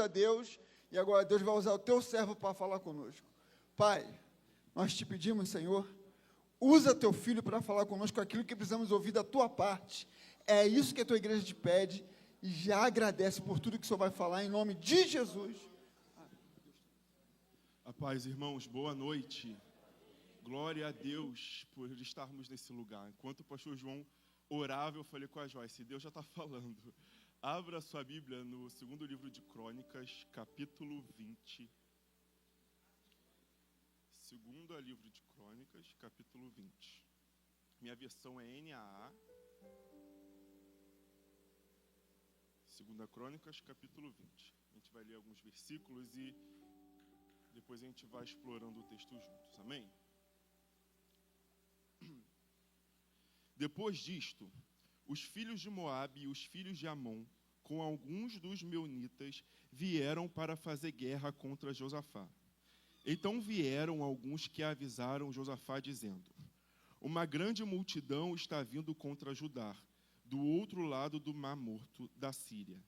a Deus, e agora Deus vai usar o teu servo para falar conosco. Pai, nós te pedimos, Senhor, usa teu filho para falar conosco aquilo que precisamos ouvir da tua parte. É isso que a tua igreja te pede, e já agradece por tudo que o Senhor vai falar, em nome de Jesus. A paz, irmãos, boa noite. Glória a Deus por estarmos nesse lugar. Enquanto o pastor João orava, eu falei com a Joyce, Deus já está falando. Abra sua Bíblia no segundo livro de Crônicas, capítulo 20. Segundo livro de Crônicas, capítulo 20. Minha versão é NAA. Segunda Crônicas, capítulo 20. A gente vai ler alguns versículos e depois a gente vai explorando o texto juntos. Amém? Depois disto, os filhos de Moabe e os filhos de Amon, com alguns dos meunitas, vieram para fazer guerra contra Josafá. Então vieram alguns que avisaram Josafá, dizendo: uma grande multidão está vindo contra Judá, do outro lado do Mar Morto da Síria.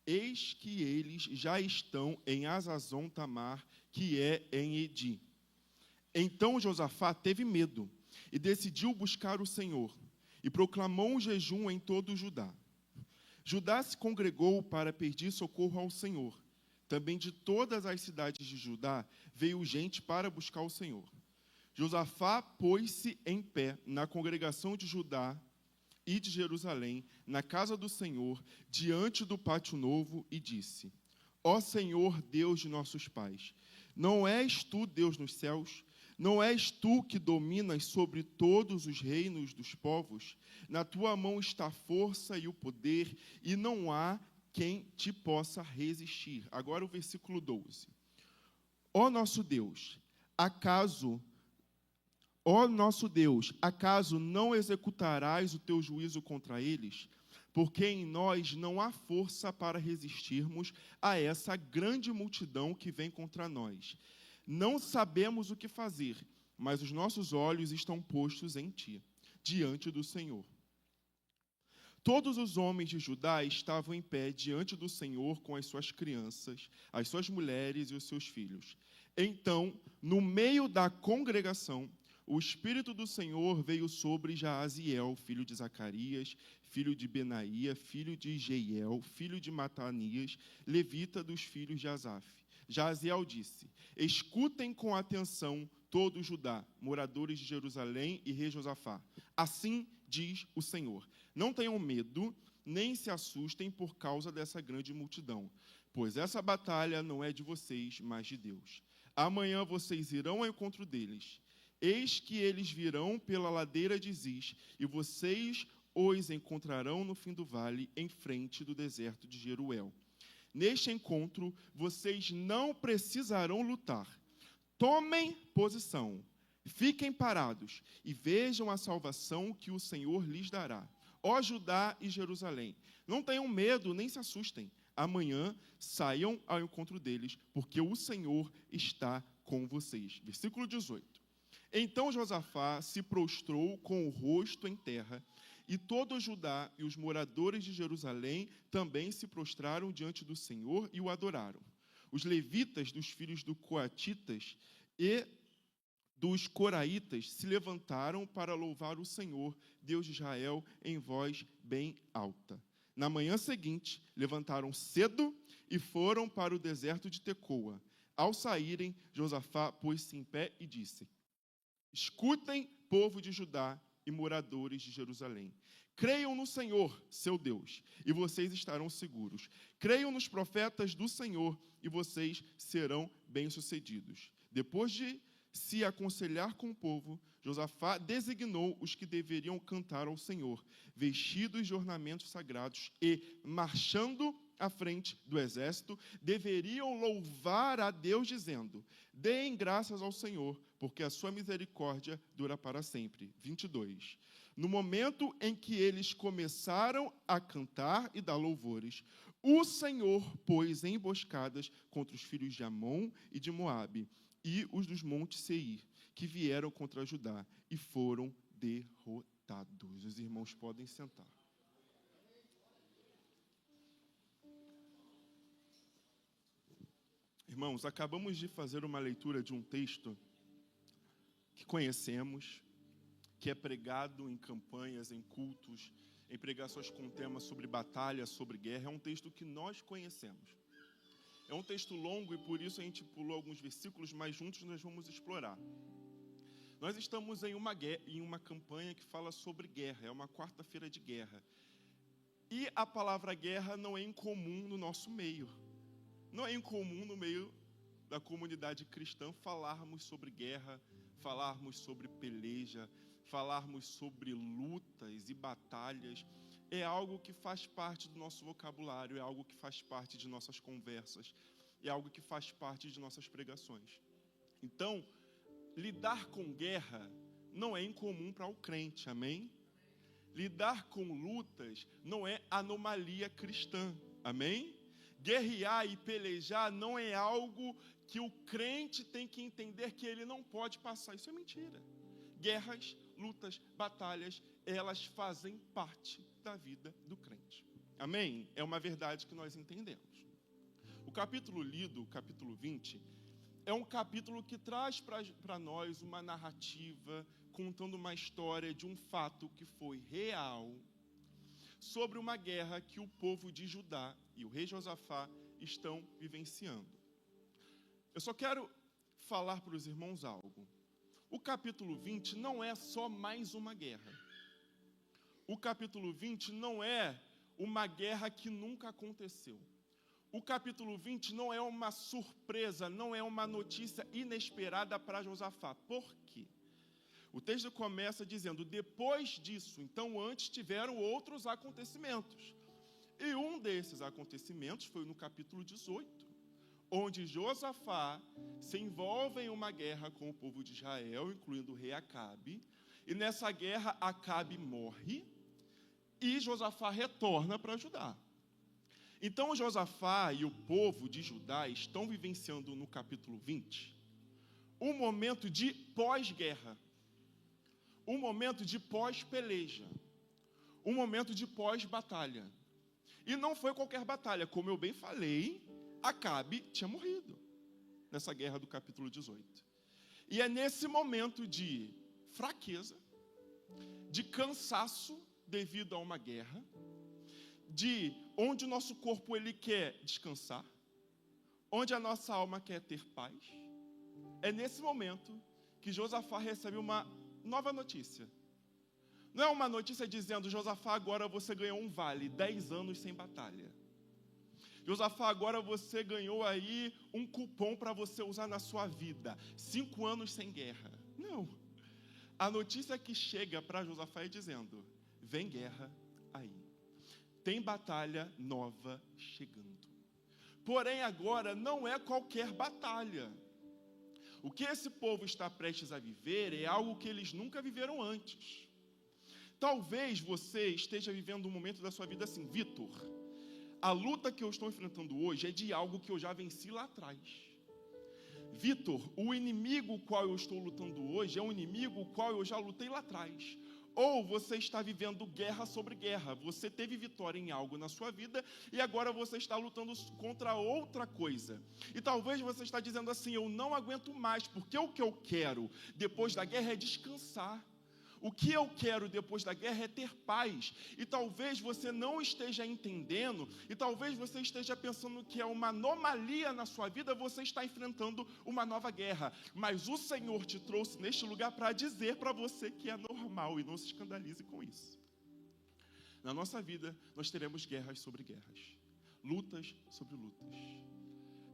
Eis que eles já estão em Azazon Tamar, que é em Edi. Então Josafá teve medo e decidiu buscar o Senhor, e proclamou um jejum em todo Judá. Judá se congregou para pedir socorro ao Senhor. Também de todas as cidades de Judá veio gente para buscar o Senhor. Josafá pôs-se em pé na congregação de Judá e de Jerusalém, na casa do Senhor, diante do pátio novo, e disse: ó Senhor, Deus de nossos pais, não és tu Deus nos céus? Não és tu que dominas sobre todos os reinos dos povos? Na tua mão está a força e o poder, e não há quem te possa resistir. Agora o versículo 12. Ó nosso Deus, acaso não executarás o teu juízo contra eles? Porque em nós não há força para resistirmos a essa grande multidão que vem contra nós. Não sabemos o que fazer, mas os nossos olhos estão postos em ti, diante do Senhor. Todos os homens de Judá estavam em pé diante do Senhor com as suas crianças, as suas mulheres e os seus filhos. Então, no meio da congregação, o Espírito do Senhor veio sobre Jaaziel, filho de Zacarias, filho de Benaía, filho de Jeiel, filho de Matanias, levita dos filhos de Asaf. Jaaziel disse: escutem com atenção todo Judá, moradores de Jerusalém e rei Josafá. Assim diz o Senhor: não tenham medo, nem se assustem por causa dessa grande multidão, pois essa batalha não é de vocês, mas de Deus. Amanhã vocês irão ao encontro deles. Eis que eles virão pela ladeira de Ziz, e vocês os encontrarão no fim do vale, em frente do deserto de Jeruel. Neste encontro, vocês não precisarão lutar. Tomem posição, fiquem parados e vejam a salvação que o Senhor lhes dará. Ó Judá e Jerusalém, não tenham medo nem se assustem. Amanhã saiam ao encontro deles, porque o Senhor está com vocês. Versículo 18. Então Josafá se prostrou com o rosto em terra, e todo Judá e os moradores de Jerusalém também se prostraram diante do Senhor e o adoraram. Os levitas dos filhos do Coatitas e dos Coraitas se levantaram para louvar o Senhor, Deus de Israel, em voz bem alta. Na manhã seguinte, levantaram cedo e foram para o deserto de Tecoa. Ao saírem, Josafá pôs-se em pé e disse: escutem, povo de Judá e moradores de Jerusalém. Creiam no Senhor, seu Deus, e vocês estarão seguros. Creiam nos profetas do Senhor, e vocês serão bem-sucedidos. Depois de se aconselhar com o povo, Josafá designou os que deveriam cantar ao Senhor, vestidos de ornamentos sagrados e, marchando à frente do exército, deveriam louvar a Deus, dizendo: deem graças ao Senhor, porque a sua misericórdia dura para sempre. 22. No momento em que eles começaram a cantar e dar louvores, o Senhor pôs emboscadas contra os filhos de Amon e de Moabe e os dos montes Seir, que vieram contra Judá e foram derrotados. Os irmãos podem sentar. Irmãos, acabamos de fazer uma leitura de um texto que conhecemos, que é pregado em campanhas, em cultos, em pregações com temas sobre batalha, sobre guerra. É um texto que nós conhecemos. É um texto longo e por isso a gente pulou alguns versículos, mas juntos nós vamos explorar. Nós estamos em uma campanha que fala sobre guerra, é uma quarta-feira de guerra. E a palavra guerra não é incomum no nosso meio. Não é incomum no meio da comunidade cristã falarmos sobre guerra, falarmos sobre peleja, falarmos sobre lutas e batalhas. É algo que faz parte do nosso vocabulário, é algo que faz parte de nossas conversas, é algo que faz parte de nossas pregações. Então, lidar com guerra não é incomum para o crente, amém? Lidar com lutas não é anomalia cristã, amém? Guerrear e pelejar não é algo que o crente tem que entender que ele não pode passar. Isso é mentira. Guerras, lutas, batalhas, elas fazem parte da vida do crente. Amém? É uma verdade que nós entendemos. O capítulo lido, o capítulo 20, é um capítulo que traz para nós uma narrativa, contando uma história de um fato que foi real, sobre uma guerra que o povo de Judá e o rei Josafá estão vivenciando. Eu só quero falar para os irmãos algo. O capítulo 20 não é só mais uma guerra. O capítulo 20 não é uma guerra que nunca aconteceu. O capítulo 20 não é uma surpresa, não é uma notícia inesperada para Josafá. Por quê? O texto começa dizendo, depois disso, então antes tiveram outros acontecimentos. E um desses acontecimentos foi no capítulo 18, onde Josafá se envolve em uma guerra com o povo de Israel, incluindo o rei Acabe. E nessa guerra, Acabe morre e Josafá retorna para Judá. Então, Josafá e o povo de Judá estão vivenciando no capítulo 20 um momento de pós-guerra, um momento de pós-peleja, um momento de pós-batalha. E não foi qualquer batalha, como eu bem falei, Acabe tinha morrido nessa guerra do capítulo 18. E é nesse momento de fraqueza, de cansaço devido a uma guerra, de onde o nosso corpo ele quer descansar, onde a nossa alma quer ter paz, é nesse momento que Josafá recebe uma nova notícia. Não é uma notícia dizendo, Josafá, agora você ganhou um vale, 10 anos sem batalha. Josafá, agora você ganhou aí um cupom para você usar na sua vida, 5 anos sem guerra. Não. A notícia que chega para Josafá é dizendo, vem guerra aí. Tem batalha nova chegando. Porém, agora não é qualquer batalha. O que esse povo está prestes a viver é algo que eles nunca viveram antes. Talvez você esteja vivendo um momento da sua vida assim, Vitor, a luta que eu estou enfrentando hoje é de algo que eu já venci lá atrás. Vitor, o inimigo qual eu estou lutando hoje é um inimigo qual eu já lutei lá atrás. Ou você está vivendo guerra sobre guerra. Você teve vitória em algo na sua vida e agora você está lutando contra outra coisa. E talvez você está dizendo assim, eu não aguento mais, porque o que eu quero depois da guerra é descansar. O que eu quero depois da guerra é ter paz. E talvez você não esteja entendendo, e talvez você esteja pensando que é uma anomalia na sua vida, você está enfrentando uma nova guerra. Mas o Senhor te trouxe neste lugar para dizer para você que é normal, e não se escandalize com isso. Na nossa vida, nós teremos guerras sobre guerras, lutas sobre lutas.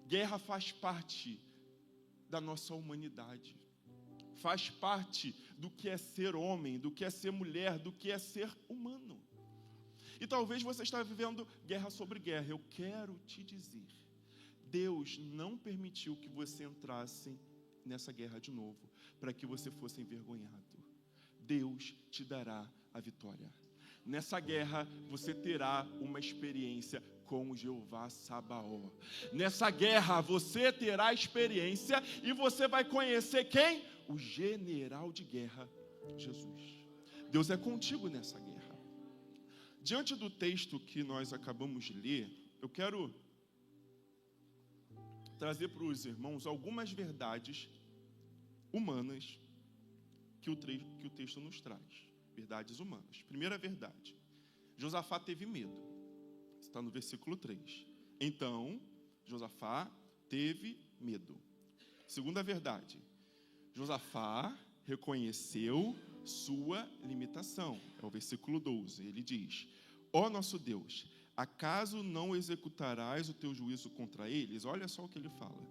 Guerra faz parte da nossa humanidade. Faz parte do que é ser homem, do que é ser mulher, do que é ser humano. E talvez você esteja vivendo guerra sobre guerra. Eu quero te dizer, Deus não permitiu que você entrasse nessa guerra de novo, para que você fosse envergonhado. Deus te dará a vitória. Nessa guerra, você terá uma experiência com o Jeová Sabaó. Nessa guerra, você terá experiência e você vai conhecer quem? O general de guerra, Jesus. Deus é contigo nessa guerra. Diante do texto que nós acabamos de ler, eu quero trazer para os irmãos algumas verdades humanas que o texto nos traz. Verdades humanas. Primeira verdade. Josafá teve medo. Está no versículo 3. Então, Josafá teve medo. Segunda verdade. Josafá reconheceu sua limitação. É o versículo 12. Ele diz: ó nosso Deus, acaso não executarás o teu juízo contra eles? Olha só o que ele fala.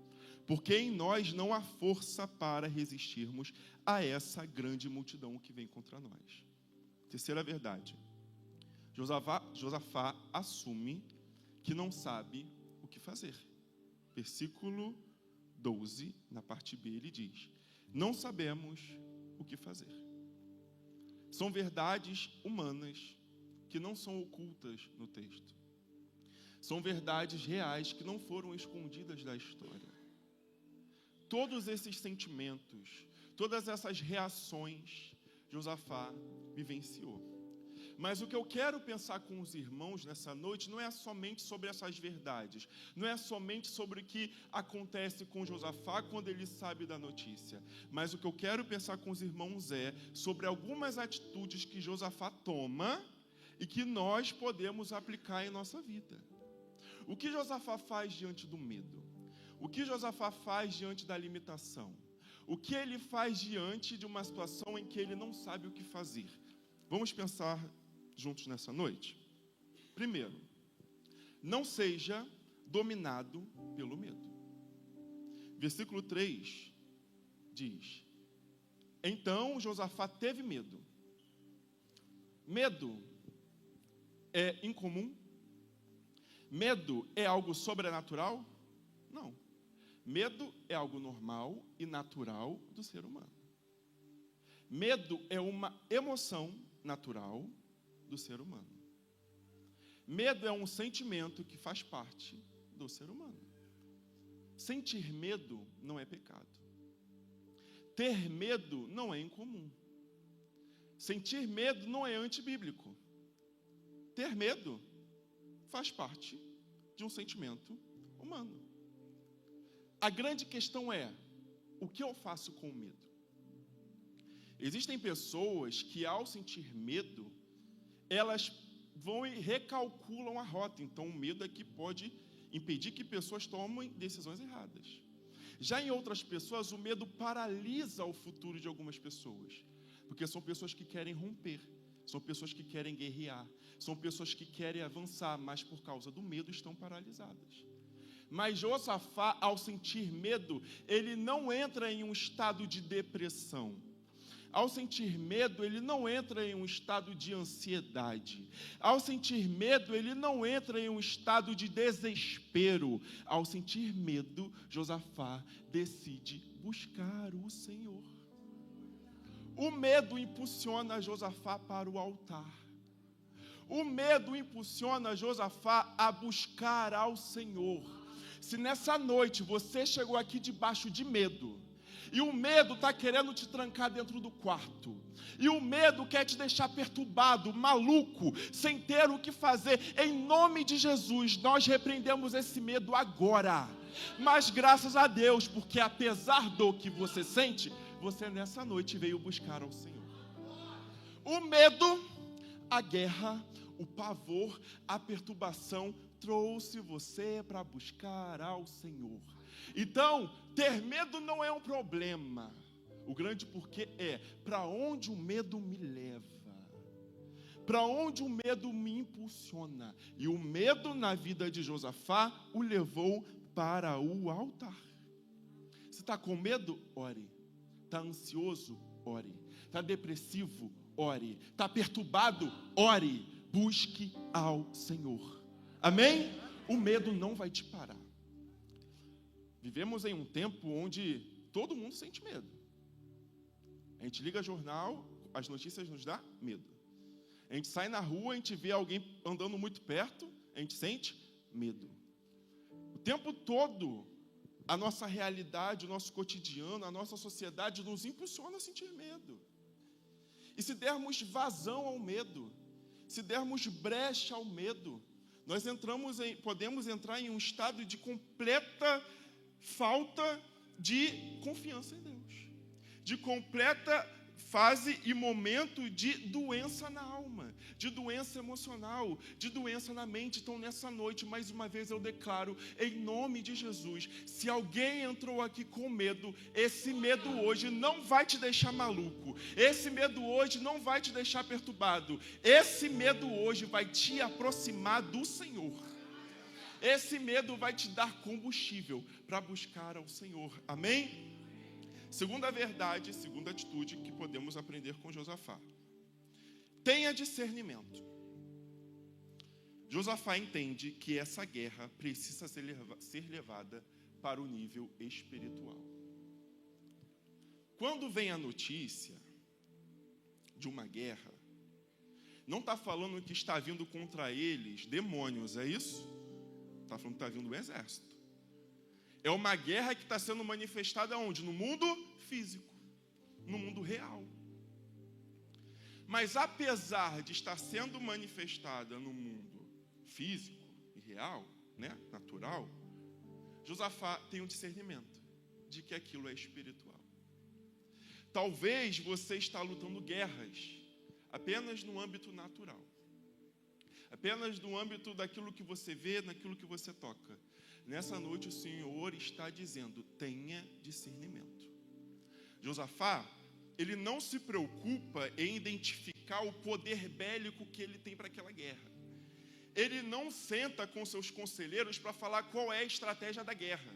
Porque em nós não há força para resistirmos a essa grande multidão que vem contra nós. Terceira verdade. Josafá assume que não sabe o que fazer. Versículo 12, na parte B, ele diz: não sabemos o que fazer. São verdades humanas que não são ocultas no texto. São verdades reais que não foram escondidas da história. Todos esses sentimentos, todas essas reações, Josafá vivenciou. Mas o que eu quero pensar com os irmãos nessa noite não é somente sobre essas verdades, não é somente sobre o que acontece com Josafá quando ele sabe da notícia, mas o que eu quero pensar com os irmãos é sobre algumas atitudes que Josafá toma e que nós podemos aplicar em nossa vida. O que Josafá faz diante do medo? O que Josafá faz diante da limitação? O que ele faz diante de uma situação em que ele não sabe o que fazer? Vamos pensar juntos nessa noite? Primeiro, não seja dominado pelo medo. Versículo 3 diz: então Josafá teve medo. Medo é incomum? Medo é algo sobrenatural? Não. Medo é algo normal e natural do ser humano. Medo é uma emoção natural do ser humano. Medo é um sentimento que faz parte do ser humano. Sentir medo não é pecado. Ter medo não é incomum. Sentir medo não é antibíblico. Ter medo faz parte de um sentimento humano. A grande questão é: o que eu faço com o medo? Existem pessoas que, ao sentir medo, elas vão e recalculam a rota. Então, o medo é que pode impedir que pessoas tomem decisões erradas. Já em outras pessoas, o medo paralisa o futuro de algumas pessoas, porque são pessoas que querem romper, são pessoas que querem guerrear, são pessoas que querem avançar, mas por causa do medo estão paralisadas. Mas Josafá, ao sentir medo, ele não entra em um estado de depressão. Ao sentir medo, ele não entra em um estado de ansiedade. Ao sentir medo, ele não entra em um estado de desespero. Ao sentir medo, Josafá decide buscar o Senhor. O medo impulsiona Josafá para o altar. O medo impulsiona Josafá a buscar ao Senhor. Se nessa noite você chegou aqui debaixo de medo, e o medo está querendo te trancar dentro do quarto, e o medo quer te deixar perturbado, maluco, sem ter o que fazer, em nome de Jesus, nós repreendemos esse medo agora. Mas graças a Deus, porque apesar do que você sente, você nessa noite veio buscar ao Senhor. O medo, a guerra, o pavor, a perturbação trouxe você para buscar ao Senhor. Então, ter medo não é um problema. O grande porquê é: para onde o medo me leva? Para onde o medo me impulsiona? E o medo na vida de Josafá o levou para o altar. Você está com medo? Ore. Está ansioso? Ore. Está depressivo? Ore. Está perturbado? Ore. Busque ao Senhor. Amém? O medo não vai te parar. Vivemos em um tempo onde todo mundo sente medo. A gente liga jornal, as notícias nos dão medo. A gente sai na rua, a gente vê alguém andando muito perto, a gente sente medo. O tempo todo, a nossa realidade, o nosso cotidiano, a nossa sociedade nos impulsiona a sentir medo. E se dermos vazão ao medo, se dermos brecha ao medo, nós podemos entrar em um estado de completa falta de confiança em Deus, de completa fase e momento de doença na alma, de doença emocional, de doença na mente. Então, nessa noite, mais uma vez eu declaro, em nome de Jesus, se alguém entrou aqui com medo, esse medo hoje não vai te deixar maluco, esse medo hoje não vai te deixar perturbado, esse medo hoje vai te aproximar do Senhor. Esse medo vai te dar combustível para buscar ao Senhor. Amém? Segunda verdade, segunda atitude que podemos aprender com Josafá. Tenha discernimento. Josafá entende que essa guerra precisa ser levada para o nível espiritual. Quando vem a notícia de uma guerra, não está falando que está vindo contra eles demônios, é isso? Está falando que está vindo um exército. É uma guerra que está sendo manifestada onde? No mundo físico, no mundo real. Mas apesar de estar sendo manifestada no mundo físico e real, né, natural, Josafá tem um discernimento de que aquilo é espiritual. Talvez você está lutando guerras apenas no âmbito natural, apenas no âmbito daquilo que você vê, daquilo que você toca. Nessa noite o Senhor está dizendo, tenha discernimento. Josafá, ele não se preocupa em identificar o poder bélico que ele tem para aquela guerra. Ele não senta com seus conselheiros para falar qual é a estratégia da guerra.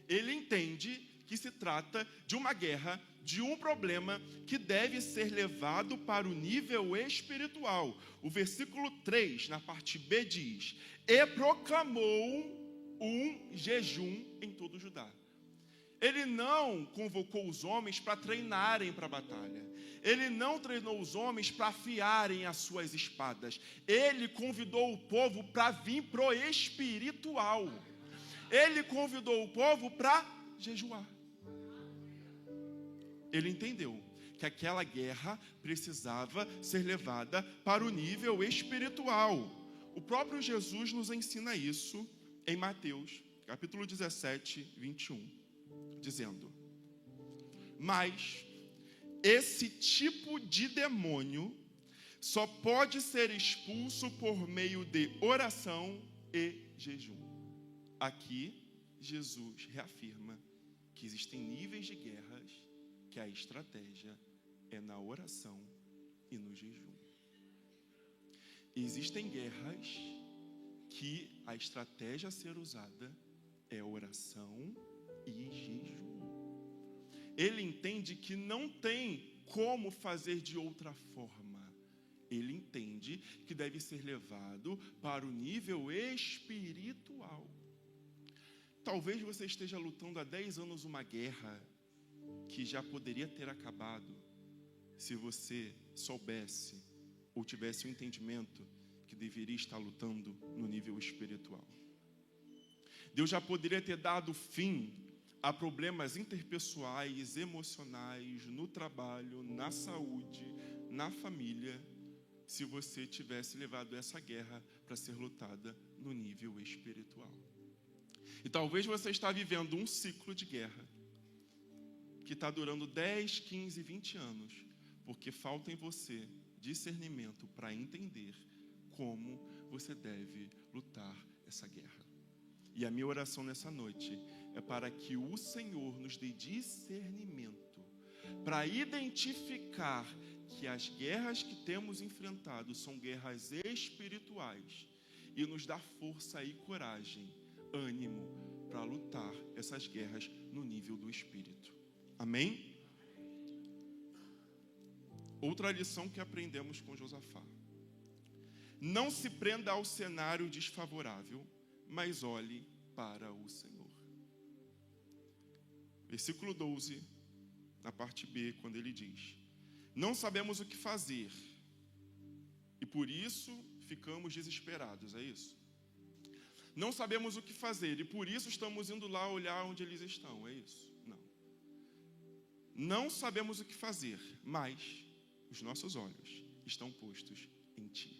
Ele entende que se trata de uma guerra, de um problema que deve ser levado para o nível espiritual. O versículo 3, na parte B, diz, e proclamou um jejum em todo Judá. Ele não convocou os homens para treinarem para a batalha. Ele não treinou os homens para afiarem as suas espadas. Ele convidou o povo para vir pro espiritual. Ele convidou o povo para jejuar. Ele entendeu que aquela guerra precisava ser levada para o nível espiritual. O próprio Jesus nos ensina isso em Mateus, capítulo 17, 21, dizendo, mas esse tipo de demônio só pode ser expulso por meio de oração e jejum. Aqui, Jesus reafirma que existem níveis de guerras que a estratégia é na oração e no jejum. Existem guerras que a estratégia a ser usada é oração e jejum. Ele entende que não tem como fazer de outra forma. Ele entende que deve ser levado para o nível espiritual. Talvez você esteja lutando há 10 anos uma guerra que já poderia ter acabado se você soubesse ou tivesse o entendimento que deveria estar lutando no nível espiritual. Deus já poderia ter dado fim a problemas interpessoais, emocionais, no trabalho, na saúde, na família, se você tivesse levado essa guerra para ser lutada no nível espiritual. E talvez você está vivendo um ciclo de guerra que está durando 10, 15, 20 anos, porque falta em você discernimento para entender como você deve lutar essa guerra. E a minha oração nessa noite é para que o Senhor nos dê discernimento para identificar que as guerras que temos enfrentado são guerras espirituais e nos dá força e coragem, ânimo para lutar essas guerras no nível do Espírito. Amém? Outra lição que aprendemos com Josafá. Não se prenda ao cenário desfavorável, mas olhe para o Senhor. Versículo 12, na parte B, quando ele diz, não sabemos o que fazer, e por isso ficamos desesperados, é isso? Não sabemos o que fazer, e por isso estamos indo lá olhar onde eles estão, é isso? Não. Não sabemos o que fazer, mas os nossos olhos estão postos em Ti.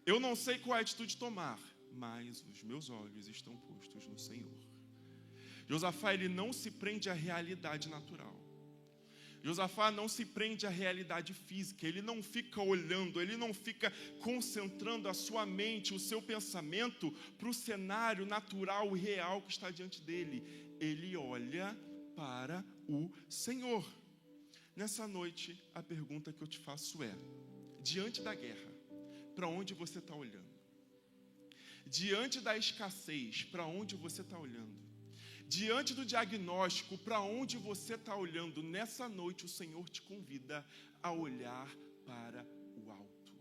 Eu não sei qual atitude tomar, mas os meus olhos estão postos no Senhor. Josafá, ele não se prende à realidade natural. Josafá não se prende à realidade física, ele não fica olhando, ele não fica concentrando a sua mente, o seu pensamento para o cenário natural e real que está diante dele. Ele olha para o Senhor. Nessa noite, a pergunta que eu te faço é: diante da guerra, para onde você está olhando? Diante da escassez, para onde você está olhando? Diante do diagnóstico, para onde você está olhando? Nessa noite, o Senhor te convida a olhar para o alto.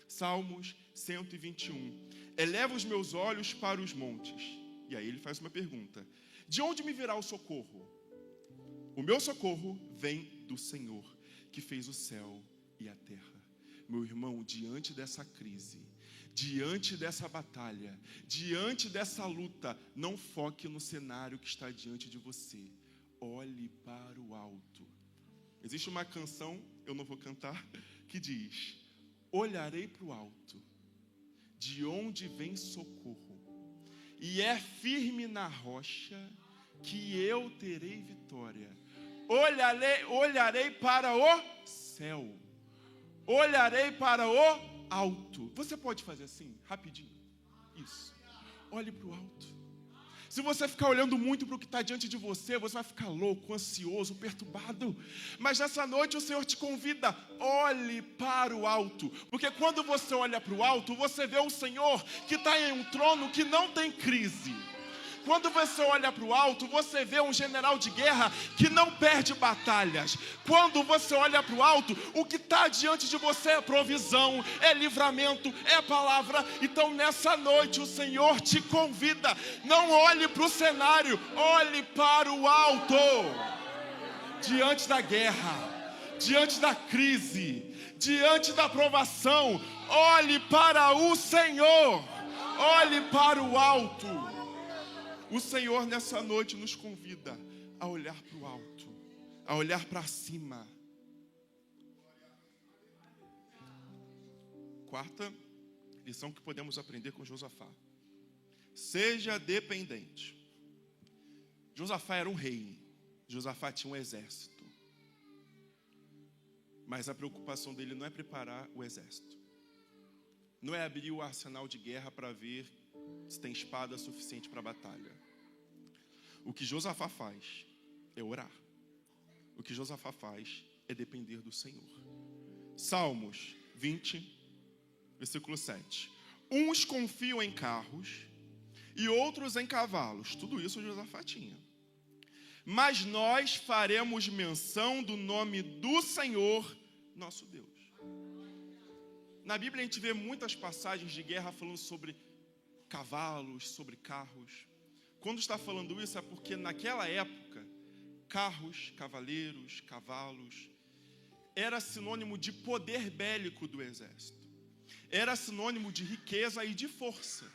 Salmos 121. Eleva os meus olhos para os montes. E aí ele faz uma pergunta: de onde me virá o socorro? O meu socorro vem do Senhor, que fez o céu e a terra. Meu irmão, diante dessa crise, diante dessa batalha, diante dessa luta, não foque no cenário que está diante de você. Olhe para o alto. Existe uma canção, eu não vou cantar, que diz: olharei para o alto, de onde vem socorro, e é firme na rocha que eu terei vitória. Olharei para o céu, olharei para o alto. Você pode fazer assim, rapidinho? Isso. Olhe para o alto. Se você ficar olhando muito para o que está diante de você, você vai ficar louco, ansioso, perturbado. Mas nessa noite o Senhor te convida: olhe para o alto. Porque quando você olha para o alto, você vê o Senhor que está em um trono que não tem crise. Quando você olha para o alto, você vê um general de guerra que não perde batalhas. Quando você olha para o alto, o que está diante de você é provisão, é livramento, é palavra. Então nessa noite o Senhor te convida: não olhe para o cenário, olhe para o alto. Diante da guerra, diante da crise, diante da provação, olhe para o Senhor, olhe para o alto. O Senhor nessa noite nos convida a olhar para o alto, a olhar para cima. Quarta lição que podemos aprender com Josafá: seja dependente. Josafá era um rei, Josafá tinha um exército, mas a preocupação dele não é preparar o exército, não é abrir o arsenal de guerra para ver se tem espada suficiente para a batalha. O que Josafá faz é orar. O que Josafá faz é depender do Senhor. Salmos 20, versículo 7. Uns confiam em carros e outros em cavalos. Tudo isso Josafá tinha. Mas nós faremos menção do nome do Senhor, nosso Deus. Na Bíblia a gente vê muitas passagens de guerra falando sobre cavalos, sobre carros. Quando está falando isso é porque naquela época, carros, cavaleiros, cavalos, era sinônimo de poder bélico do exército. Era sinônimo de riqueza e de força.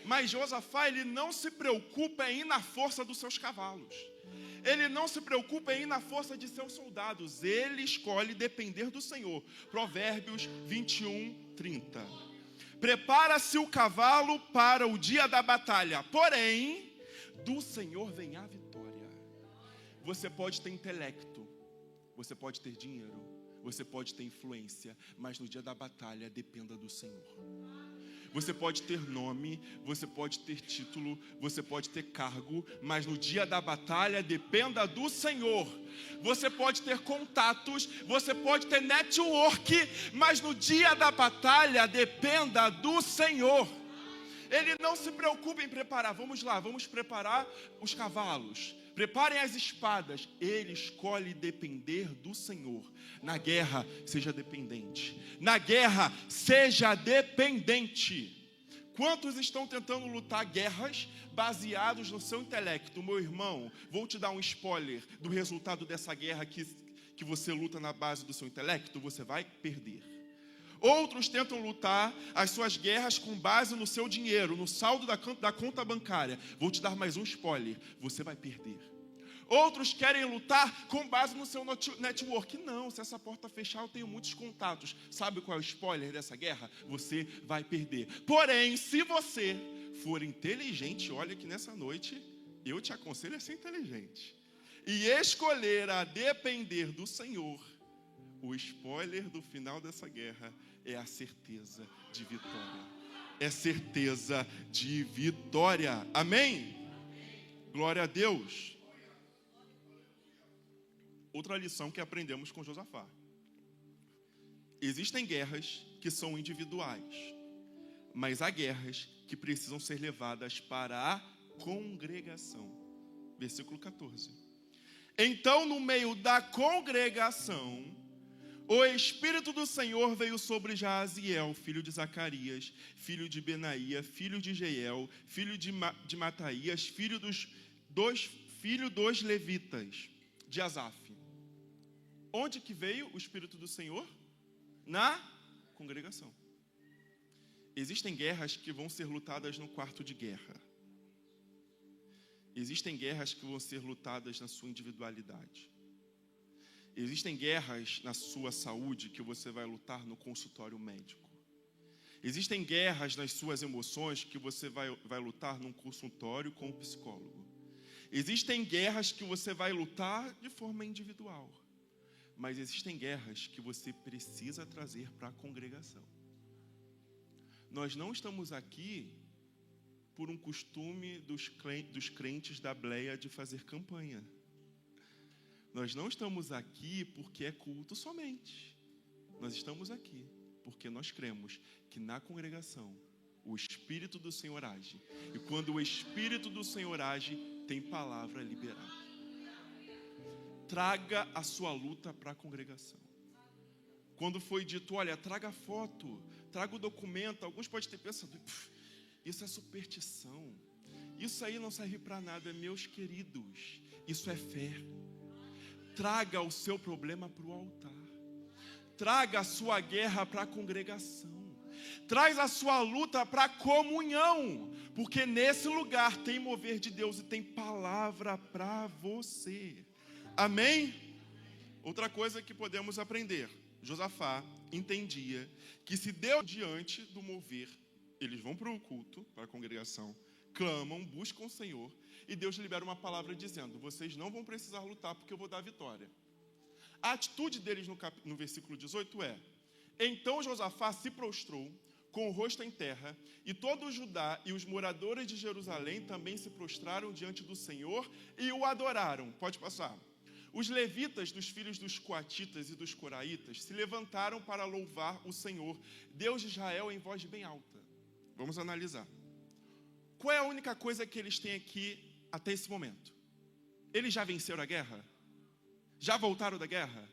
Mas Josafá, ele não se preocupa em ir na força dos seus cavalos. Ele não se preocupa em ir na força de seus soldados. Ele escolhe depender do Senhor. Provérbios 21, 30. Prepara-se o cavalo para o dia da batalha, porém, do Senhor vem a vitória. Você pode ter intelecto, você pode ter dinheiro, você pode ter influência, mas no dia da batalha dependa do Senhor. Você pode ter nome, você pode ter título, você pode ter cargo, mas no dia da batalha dependa do Senhor. Você pode ter contatos, você pode ter network, mas no dia da batalha dependa do Senhor. Ele não se preocupa em preparar. Vamos lá, vamos preparar os cavalos. Preparem as espadas. Ele escolhe depender do Senhor. Na guerra, seja dependente. Na guerra, seja dependente. Quantos estão tentando lutar guerras baseados no seu intelecto? Meu irmão, vou te dar um spoiler do resultado dessa guerra que você luta na base do seu intelecto. Você vai perder. Outros tentam lutar as suas guerras com base no seu dinheiro, no saldo da conta bancária. Vou te dar mais um spoiler. Você vai perder. Outros querem lutar com base no seu network. Não, se essa porta fechar, eu tenho muitos contatos. Sabe qual é o spoiler dessa guerra? Você vai perder. Porém, se você for inteligente, olha que nessa noite eu te aconselho a ser inteligente e escolher a depender do Senhor, o spoiler do final dessa guerra é a certeza de vitória. É certeza de vitória. Amém? Glória a Deus. Outra lição que aprendemos com Josafá. Existem guerras que são individuais, mas há guerras que precisam ser levadas para a congregação. Versículo 14. Então, no meio da congregação, o Espírito do Senhor veio sobre Jaaziel, filho de Zacarias, filho de Benaía, filho de Jeiel, filho de Mataías, filho dos levitas, de Asaf. Onde que veio o Espírito do Senhor? Na congregação. Existem guerras que vão ser lutadas no quarto de guerra. Existem guerras que vão ser lutadas na sua individualidade. Existem guerras na sua saúde que você vai lutar no consultório médico. Existem guerras nas suas emoções que você vai lutar num consultório com um psicólogo. Existem guerras que você vai lutar de forma individual. Mas existem guerras que você precisa trazer para a congregação. Nós não estamos aqui por um costume dos crentes da Bleia de fazer campanha. Nós não estamos aqui porque é culto somente. Nós estamos aqui porque nós cremos que na congregação o Espírito do Senhor age. E quando o Espírito do Senhor age, tem palavra liberada. Traga a sua luta para a congregação. Quando foi dito, olha, traga foto, traga o documento, alguns podem ter pensado, isso é superstição, isso aí não serve para nada. Meus queridos, isso é fé. Traga o seu problema para o altar. Traga a sua guerra para a congregação. Traz a sua luta para a comunhão, porque nesse lugar tem mover de Deus e tem palavra para você. Amém? Outra coisa que podemos aprender. Josafá entendia que se Deus diante do mover, eles vão para o culto, para a congregação, clamam, buscam o Senhor, e Deus libera uma palavra dizendo, vocês não vão precisar lutar porque eu vou dar a vitória. A atitude deles no versículo 18 é, então Josafá se prostrou com o rosto em terra, e todo o Judá e os moradores de Jerusalém também se prostraram diante do Senhor e o adoraram. Pode passar. Os levitas dos filhos dos coatitas e dos coraitas se levantaram para louvar o Senhor, Deus de Israel, em voz bem alta. Vamos analisar. Qual é a única coisa que eles têm aqui até esse momento? Eles já venceram a guerra? Já voltaram da guerra?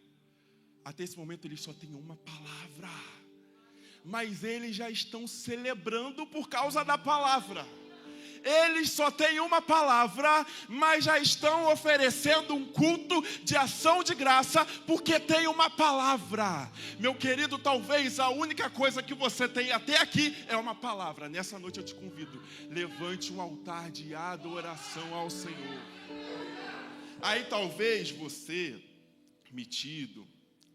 Até esse momento eles só têm uma palavra. Mas eles já estão celebrando por causa da palavra. Eles só têm uma palavra, mas já estão oferecendo um culto de ação de graça, porque tem uma palavra. Meu querido, talvez a única coisa que você tem até aqui é uma palavra. Nessa noite eu te convido, levante um altar de adoração ao Senhor. Aí talvez você, metido,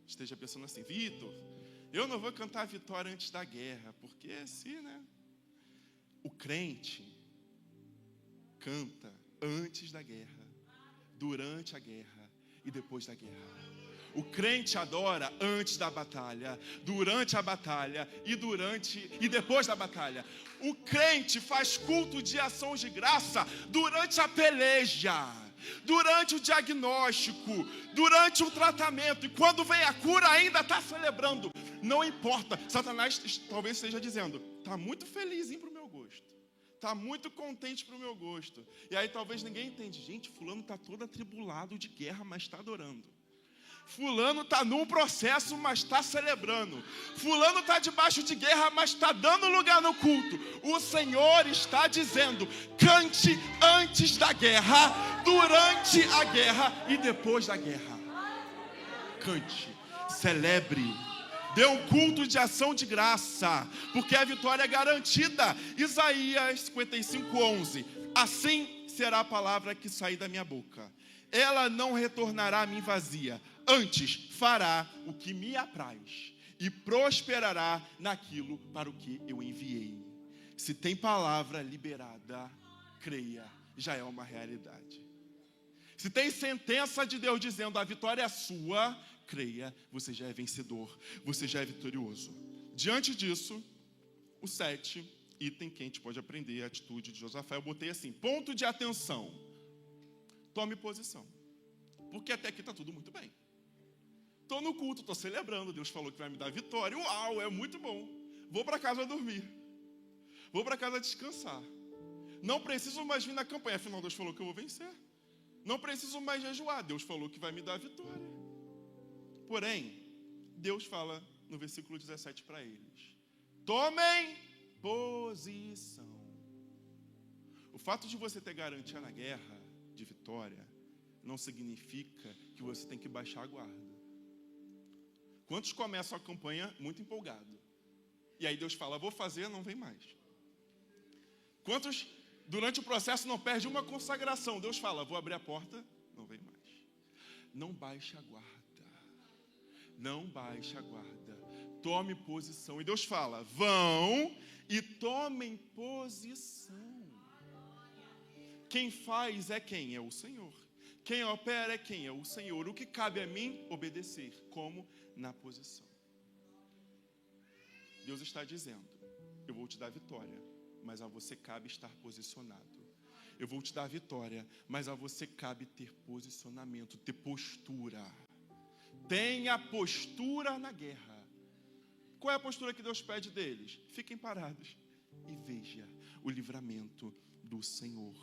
esteja pensando assim, Vitor, eu não vou cantar a vitória antes da guerra, porque assim, né? O crente canta antes da guerra, durante a guerra e depois da guerra. O crente adora antes da batalha, durante a batalha e depois da batalha. O crente faz culto de ação de graça durante a peleja, durante o diagnóstico, durante o tratamento. E quando vem a cura ainda está celebrando. Não importa, Satanás talvez esteja dizendo, está muito felizinho para o meu gosto. Está muito contente para o meu gosto. E aí talvez ninguém entende. Gente, fulano está todo atribulado de guerra, mas está adorando. Fulano está num processo, mas está celebrando. Fulano está debaixo de guerra, mas está dando lugar no culto. O Senhor está dizendo, cante antes da guerra, durante a guerra e depois da guerra. Cante, celebre. Dê um culto de ação de graça, porque a vitória é garantida. Isaías 55:11. Assim será a palavra que sair da minha boca. Ela não retornará a mim vazia, antes fará o que me apraz e prosperará naquilo para o que eu enviei. Se tem palavra liberada, creia, já é uma realidade. Se tem sentença de Deus dizendo a vitória é sua, creia, você já é vencedor, você já é vitorioso. Diante disso, o 7, item que a gente pode aprender, a atitude de Josafá, eu botei assim, ponto de atenção, tome posição, porque até aqui está tudo muito bem. Estou no culto, estou celebrando, Deus falou que vai me dar vitória, uau, é muito bom, vou para casa dormir, vou para casa descansar, não preciso mais vir na campanha, afinal Deus falou que eu vou vencer, não preciso mais jejuar, Deus falou que vai me dar vitória. Porém, Deus fala no versículo 17 para eles, tomem posição. O fato de você ter garantia na guerra de vitória não significa que você tem que baixar a guarda. Quantos começam a campanha muito empolgado? E aí Deus fala, vou fazer, não vem mais. Quantos durante o processo não perde uma consagração? Deus fala, vou abrir a porta, não vem mais. Não baixe a guarda. Não baixe a guarda. Tome posição. E Deus fala, vão e tomem posição. Quem faz é quem? É o Senhor. Quem opera é quem? É o Senhor. O que cabe a mim? Obedecer. Como? Na posição. Deus está dizendo, eu vou te dar vitória, mas a você cabe estar posicionado. Eu vou te dar vitória, mas a você cabe ter posicionamento, ter postura. Tenha postura na guerra. Qual é a postura que Deus pede deles? Fiquem parados e veja o livramento do Senhor.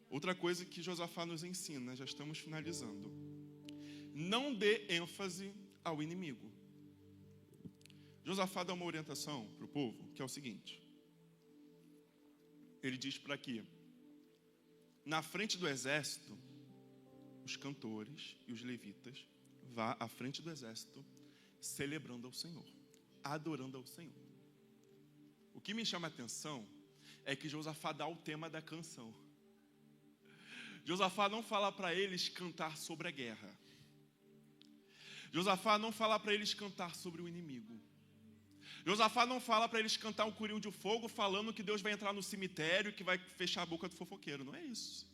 Outra coisa que Josafá nos ensina, já estamos finalizando. Não dê ênfase ao inimigo. Josafá dá uma orientação para o povo, que é o seguinte. Ele diz para que, na frente do exército, os cantores e os levitas vá à frente do exército, celebrando ao Senhor, adorando ao Senhor. O que me chama a atenção é que Josafá dá o tema da canção. Josafá não fala para eles cantar sobre a guerra. Josafá não fala para eles cantar sobre o inimigo. Josafá não fala para eles cantar um corinho de fogo falando que Deus vai entrar no cemitério e que vai fechar a boca do fofoqueiro. Não é isso.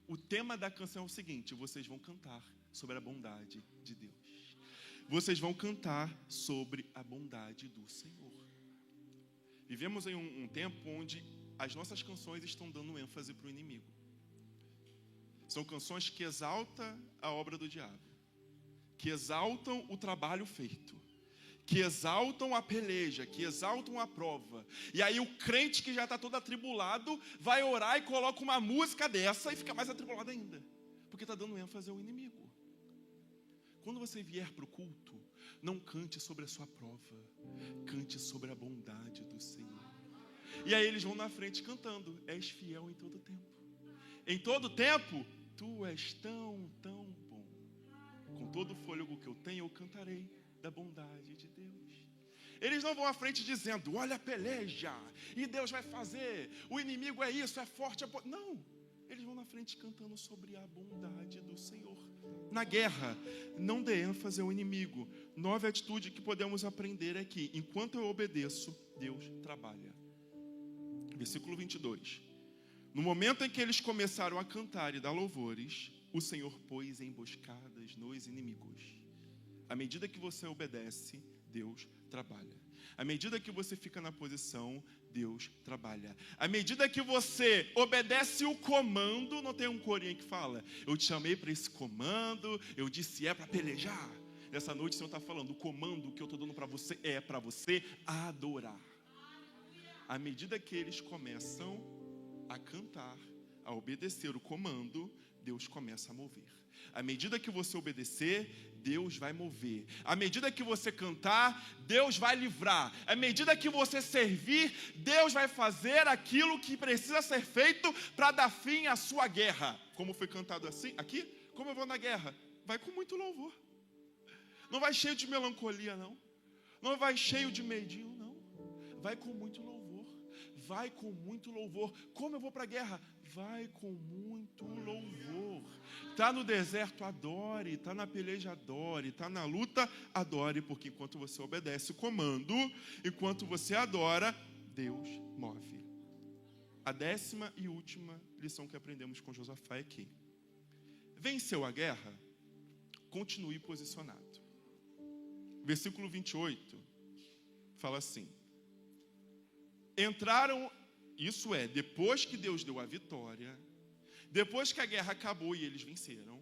O tema da canção é o seguinte, vocês vão cantar sobre a bondade de Deus. Vocês vão cantar sobre a bondade do Senhor. Vivemos em um tempo onde as nossas canções estão dando ênfase para o inimigo. São canções que exaltam a obra do diabo, que exaltam o trabalho feito, que exaltam a peleja, que exaltam a prova. E aí o crente que já está todo atribulado vai orar e coloca uma música dessa e fica mais atribulado ainda, porque está dando ênfase ao inimigo. Quando você vier para o culto, não cante sobre a sua prova, cante sobre a bondade do Senhor. E aí eles vão na frente cantando, és fiel em todo tempo. Em todo tempo, tu és tão, tão bom. Com todo o fôlego que eu tenho, eu cantarei da bondade de Deus. Eles não vão à frente dizendo, olha a peleja, e Deus vai fazer, o inimigo é isso, é forte, não, eles vão na frente cantando sobre a bondade do Senhor. Na guerra, não dê ênfase ao inimigo. 9 atitudes que podemos aprender aqui. Enquanto eu obedeço, Deus trabalha. Versículo 22. No momento em que eles começaram a cantar e dar louvores, o Senhor pôs emboscadas nos inimigos. À medida que você obedece, Deus trabalha. À medida que você fica na posição, Deus trabalha. À medida que você obedece o comando, não tem um corinho que fala, eu te chamei para esse comando, eu disse é para pelejar. Nessa noite o Senhor está falando, o comando que eu estou dando para você é para você adorar. À medida que eles começam a cantar, a obedecer o comando, Deus começa a mover. À medida que você obedecer, Deus vai mover. À medida que você cantar, Deus vai livrar. À medida que você servir, Deus vai fazer aquilo que precisa ser feito para dar fim à sua guerra. Como foi cantado assim aqui? Como eu vou na guerra? Vai com muito louvor. Não vai cheio de melancolia, não. Não vai cheio de medinho, não. Vai com muito louvor. Vai com muito louvor. Como eu vou para a guerra? Vai com muito louvor. Está no deserto, adore. Está na peleja, adore. Está na luta, adore. Porque enquanto você obedece o comando, enquanto você adora, Deus move. A 10ª e última lição que aprendemos com Josafá é que venceu a guerra, continue posicionado. Versículo 28 fala assim: entraram, isso é, depois que Deus deu a vitória, depois que a guerra acabou e eles venceram,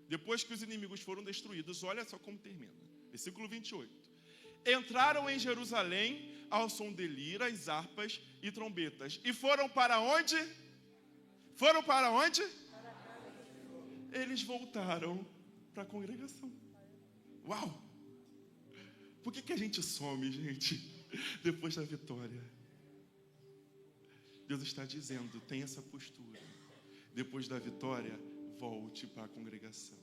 depois que os inimigos foram destruídos, olha só como termina. Versículo 28. Entraram em Jerusalém ao som de liras, harpas e trombetas. E foram para onde? Foram para onde? Eles voltaram para a congregação. Uau! Por que a gente some, gente, depois da vitória? Deus está dizendo, tem essa postura. Depois da vitória, volte para a congregação.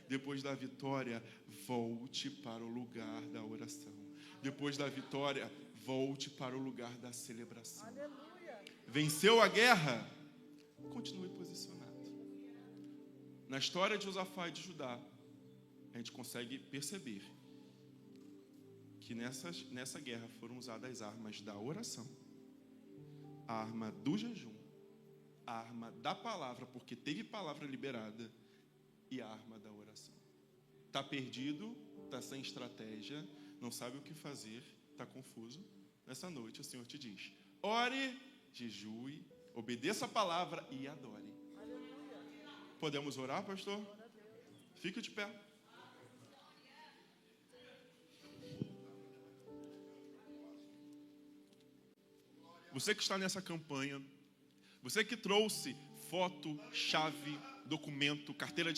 Depois da vitória, volte para o lugar da oração. Depois da vitória, volte para o lugar da celebração. Venceu a guerra? Continue posicionado. Na história de Josafá e de Judá, a gente consegue perceber que nessa guerra foram usadas as armas da oração, a arma do jejum, a arma da palavra, porque teve palavra liberada, e a arma da oração. Está perdido, está sem estratégia, não sabe o que fazer, está confuso. Nessa noite o Senhor te diz: ore, jejue, obedeça a palavra e adore. Podemos orar, pastor? Fique de pé. Você que está nessa campanha, você que trouxe foto, chave, documento, carteira de